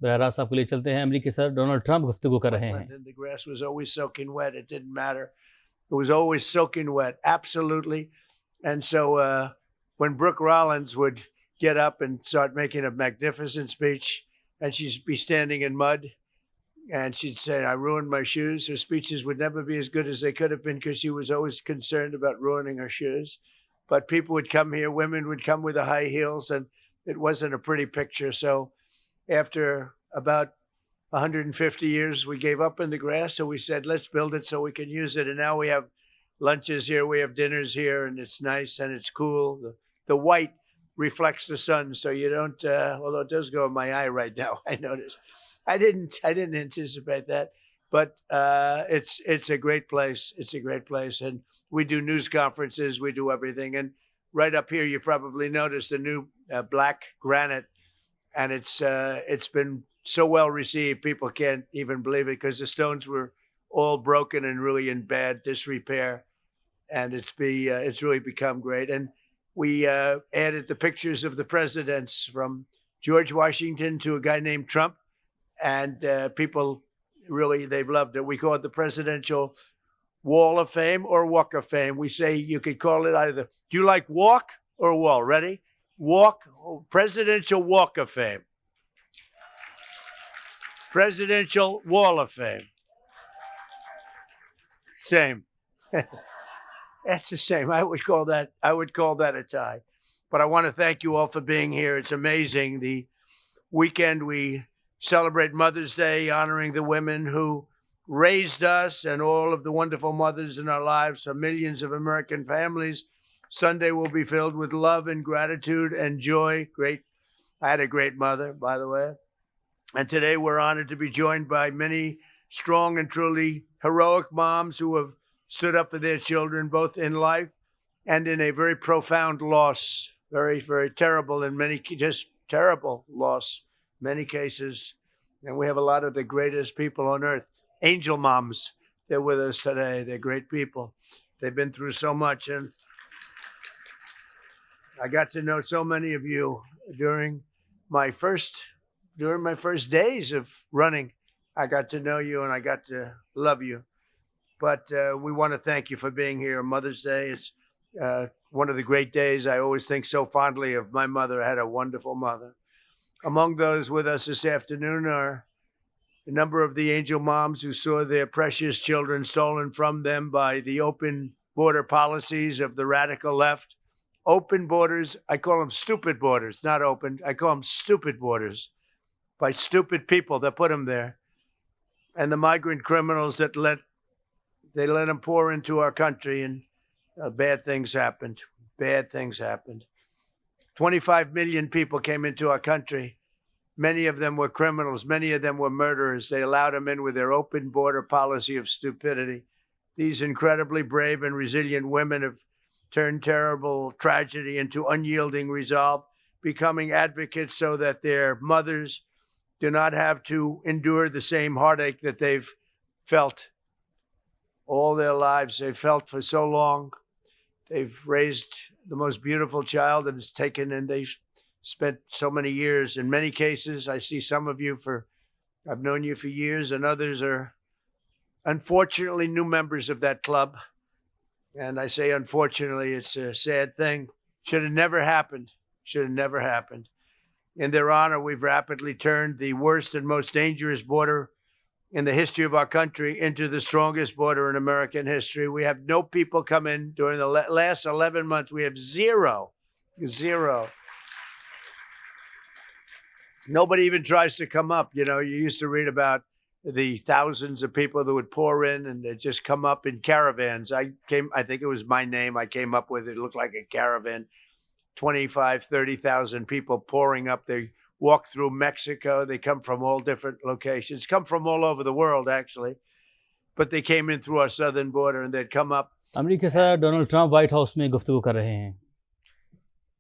बहर रास्त आपको ले चलते हैं अमेरिकी सदर डोनाल्ड ट्रंप गुफ्तगू कर रहे हैं। The grass was always soaking wet. It didn't matter. It was always soaking wet, absolutely. And so when Brooke Rollins would get up and start making a magnificent speech, and she'd be standing in mud, and she'd say, "I ruined my shoes." Her speeches would never be as good as they could have been because she was always concerned about ruining her shoes. But people would come here, women would come with the high heels, and it wasn't a pretty picture. So after about 150 years, we gave up in the grass. So we said, let's build it so we can use it. And now we have lunches here, we have dinners here, and it's nice and it's cool. The white reflects the sun, so you don't, although it does go in my eye right now, I noticed. I didn't anticipate that, but it's a great place. It's a great place. And we do news conferences, we do everything. And right up here, you probably noticed the new black granite, and it's been so well received, people can't even believe it because the stones were all broken and really in bad disrepair, and it's really become great. And we added the pictures of the presidents from George Washington to a guy named Trump, and people really, they've loved it. We call it the Presidential Wall of Fame or Walk of Fame. We say you could call it either. Do you like walk or wall? Ready? Walk, Presidential Walk of Fame. Presidential Wall of Fame. Same. That's the same. I would call that a tie. But I want to thank you all for being here. It's amazing. The weekend we celebrate Mother's Day, honoring the women who raised us and all of the wonderful mothers in our lives for millions of American families. Sunday will be filled with love and gratitude and joy. Great. I had a great mother, by the way. And today we're honored to be joined by many strong and truly heroic moms who have stood up for their children, both in life and in a very profound loss, very, very terrible in many, just terrible loss, many cases. And we have a lot of the greatest people on earth, angel moms. They're with us today. They're great people. They've been through so much. And I got to know so many of you during my first days of running. I got to know you and I got to love you. But we want to thank you for being here. Mother's Day, it's one of the great days. I always think so fondly of my mother. I had a wonderful mother. Among those with us this afternoon are a number of the angel moms who saw their precious children stolen from them by the open border policies of the radical left. Open borders, I call them stupid borders, not open. I call them stupid borders. By stupid people that put them there, and the migrant criminals that let them pour into our country, and bad things happened. Bad things happened. 25 million people came into our country. Many of them were criminals. Many of them were murderers. They allowed them in with their open border policy of stupidity. These incredibly brave and resilient women have turned terrible tragedy into unyielding resolve, becoming advocates so that their mothers do not have to endure the same heartache that they've felt all their lives. They've felt for so long. They've raised the most beautiful child, and it's taken, and they've spent so many years. In many cases, I see some of you I've known you for years, and others are unfortunately new members of that club. And I say unfortunately, it's a sad thing. Should have never happened. Should have never happened. In their honor, we've rapidly turned the worst and most dangerous border in the history of our country into the strongest border in American history. We have no people come in during the last 11 months. We have zero. Nobody even tries to come up. You know, you used to read about the thousands of people that would pour in and they just come up in caravans. I think it was my name I came up with. It looked like a caravan. 25, 30,000 people pouring up. They walk through Mexico. They come from all different locations, come from all over the world, actually. But they came in through our southern border and they'd come up. अमेरिकी सदर Donald Trump white house में गुफ्तगू कर रहे हैं।